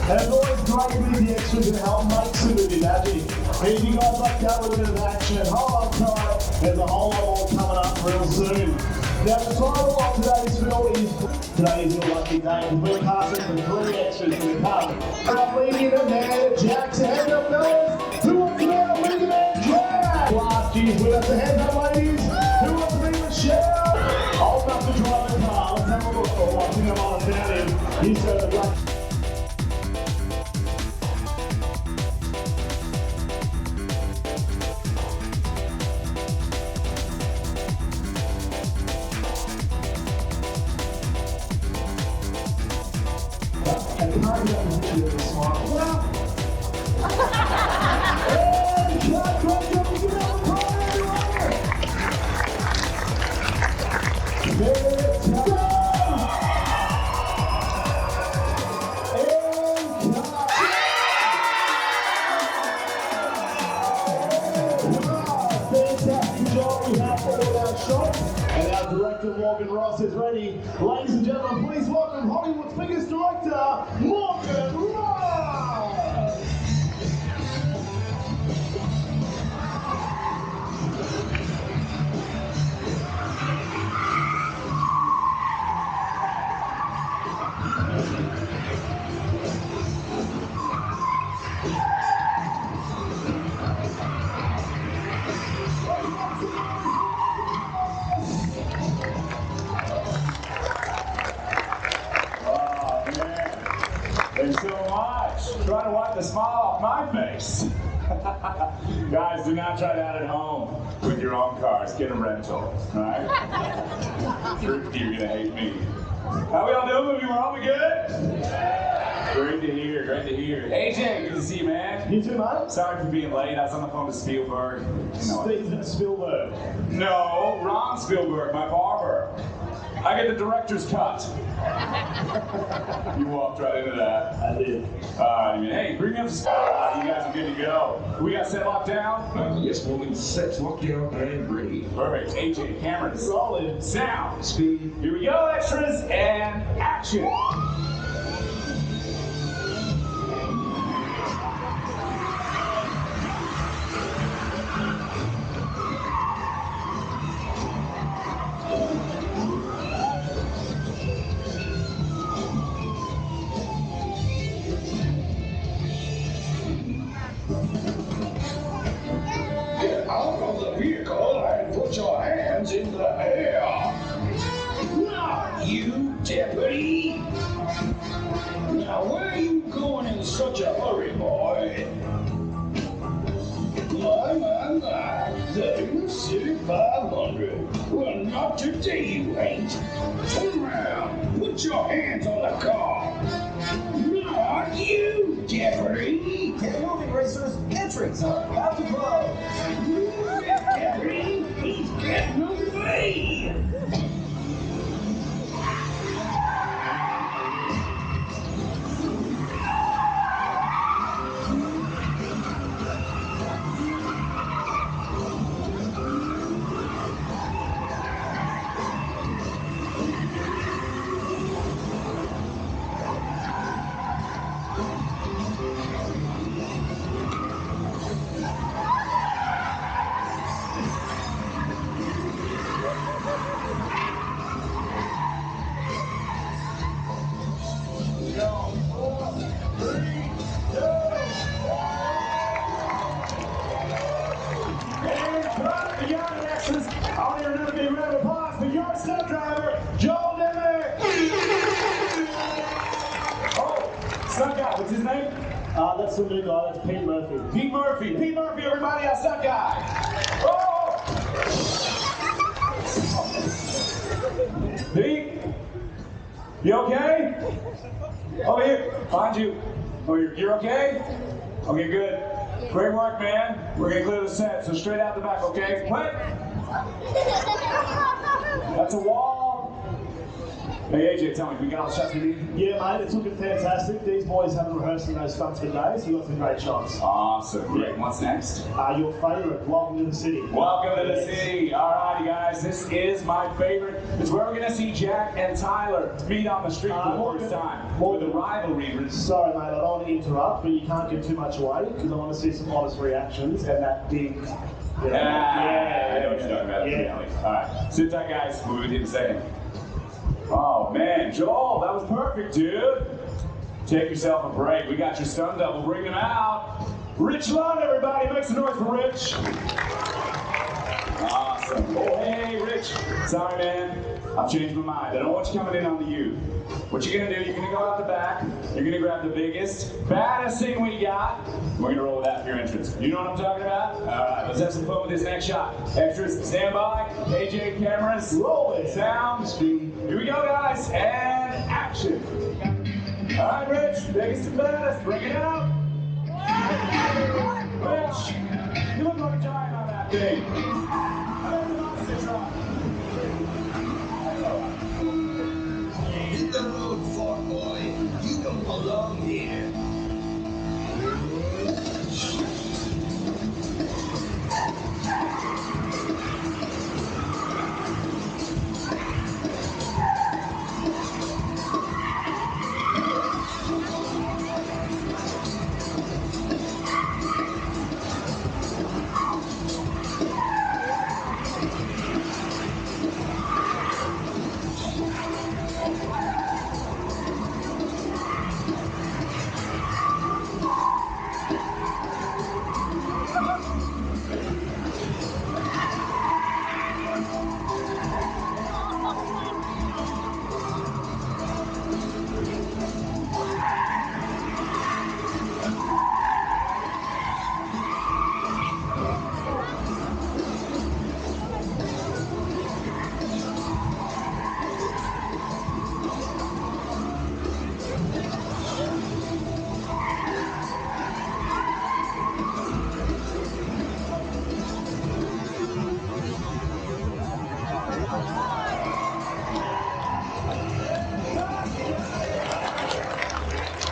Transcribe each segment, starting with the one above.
And it's always great to be the extras and help make some of your magic. And if you guys like that with a bit of action, hold on tight. There's a whole lot more coming up real soon. Now the title of today's film is Today's Your Lucky Day. We're casting for 3 extras to come. I'm leading the man, Jackson. Hand up, fellas. Who wants to be our leading man, Jack? Last year's with us. Hands up, ladies. Who wants to be Michelle? Old enough to drive the car. Let's have a look. Oh, I think I might have found him. He's got the lucky. And the car doesn't hit you with a smile. Well, and God, great job to get out the car, everyone! Let's go! Fantastic job we have for all our shots. And our director, Morgan Ross, is ready. Ladies and gentlemen, please welcome Hollywood's biggest director, Morgan Ross! Thanks so much. Try to wipe the smile off my face. Guys, do not try that at home with your own cars. Get a rental, right? You're gonna hate me. How we all doing? Movie world, we good? Great to hear, great to hear. AJ, good to see you, man. You too, mate? Sorry for being late. I was on the phone with Spielberg. Steven Spielberg. No, Ron Spielberg, my barber. I get the director's cut. You walked right into that. I did. Hey, bring me up to spot. You guys are good to go. We got set locked down? Yes, woman, set locked down and ready. Perfect. AJ, cameras. Rolling. Sound. Speed. Here we go, extras, and action. Get out of the vehicle and put your hands in the air. Not you, deputy. Now, where are you going in such a hurry, boy? My, the Inner City 500. Well, not today, you ain't. Turn around. Put your hands on the car. Not you, deputy. Get moving, racers. Entrance about to close. Deputy, he's getting away. What's his name? That's the new guy. That's Pete Murphy. Pete Murphy. Pete Murphy, everybody, our stunt guy. Oh! Pete, You okay? Over here, behind you. Oh, you're okay? Okay, good. Great work, man. We're gonna clear the set, so straight out the back, okay? What? That's a wall. Hey, AJ, tell me, we got all the shots we need? Yeah, mate, it's looking fantastic. These boys haven't rehearsed in those stunts for days. You got some great shots. Awesome. Great. What's next? Your favourite, Welcome to the City. Welcome to the city. All righty, guys. This is my favorite. It's where we're going to see Jack and Tyler meet on the street for the first time. For the rivalry. Sorry, mate, I don't want to interrupt, but you can't give too much away because I want to see some honest reactions and that big. I know what you're talking about. Yeah. All right. Sit tight, guys. We'll be with you in a second. Oh, man. Joel, that was perfect, dude. Take yourself a break. We got your stunt double. Bring them out. Rich Lund, everybody. Make some noise for Rich. Awesome. Oh, hey, Rich. Sorry, man. I've changed my mind. I don't want you coming in on the U. What you're going to do, you're going to go out the back. You're going to grab the biggest, baddest thing we got. We're going to roll with that for your entrance. You know what I'm talking about? All right, let's have some fun with this next shot. Extras, stand by. AJ cameras. Roll it. Sound. Speed. Here we go, guys. And action. All right, Rich. Biggest and baddest. Bring it out. Rich, you look like a giant on that thing. Hit the road, fart boy. You don't belong here.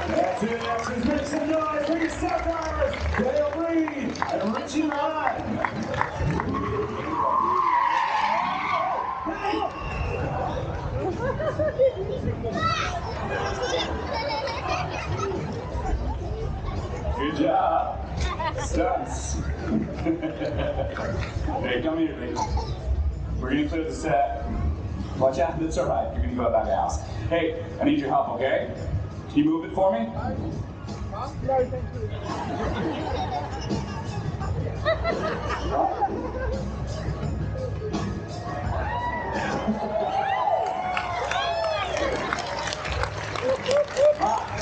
That's it. Make some noise for your stars. Dale Reed and Richie Lund. Good job. Stunts. Hey, come here, baby. We're going to clear the set. Watch out. It's all right. You're going to go out that house. Hey, I need your help, okay? Can you move it for me?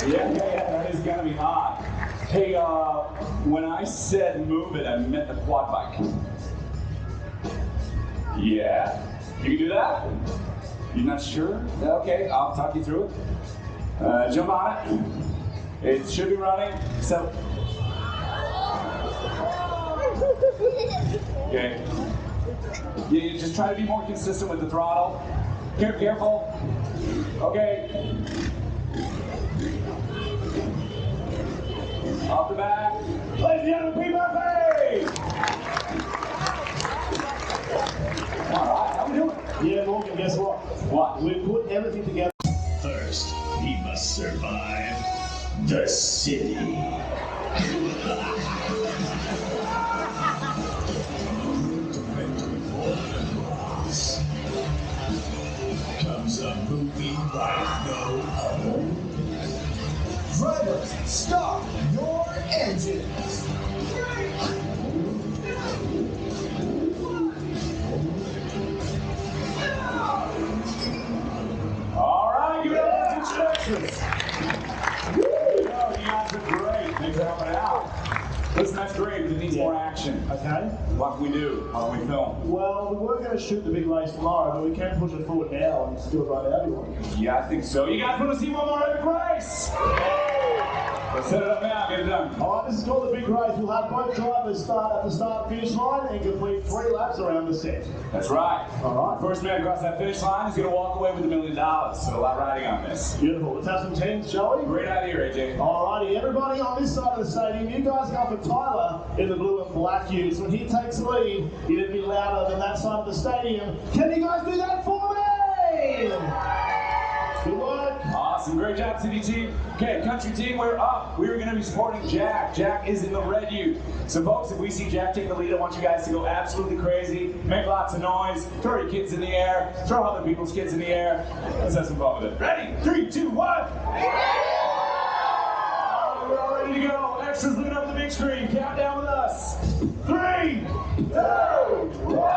Yeah, that is gonna be hot. Hey, when I said move it, I meant the quad bike. Yeah, you can do that? You're not sure? Okay, I'll talk you through it. Jump on it. It should be running, so. Okay. Yeah, you just try to be more consistent with the throttle. Careful. Okay. Off the back. Ladies and gentlemen, P-Buffet! All right, how we doing? Yeah, Morgan, guess what? What? We put everything together. First, he must survive the city. Comes a movie like no other. Drivers, stop your engines. All right, give it up for instructions. There you go, you guys are great. Thanks for helping out. Listen, that's great, but it needs more action. Okay. What can we do? What can we film? Well, we were going to shoot the big race tomorrow, but we can push it forward now and still run out if you want. Yeah, I think so. You guys want to see one more epic race? Let's set it up now. Get it done. All right, this is called the big race. We'll have both drivers start at the start-finish line and complete 3 laps around the set. That's right. All right. First man across that finish line is going to walk away with $1 million. So a lot riding on this. Beautiful. Let's have some teams, shall we? Great idea, AJ. Alrighty, everybody on this side of the stadium, you guys go for Tyler in the blue and black utes. When he takes the lead, you're going to be louder than that side of the stadium. Can you guys do that for me? Good work. Awesome. Great job, City team. Okay, country team, we're up. We are going to be supporting Jack. Jack is in the red ute. So, folks, if we see Jack take the lead, I want you guys to go absolutely crazy, make lots of noise, throw your kids in the air, throw other people's kids in the air. Let's have some fun with it. Ready? 3, 2, 1. We're all ready to go. Extras, look up the big screen. Count down with us. 3, 2, 1.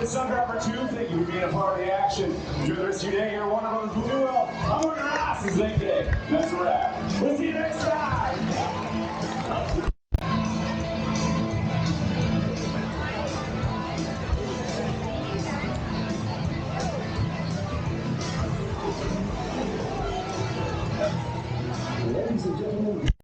Sundropper 2, thank you for being a part of the action. Enjoy the rest of your day. You're one of those who do well. I'm working our asses late today. That's a wrap. We'll see you next time.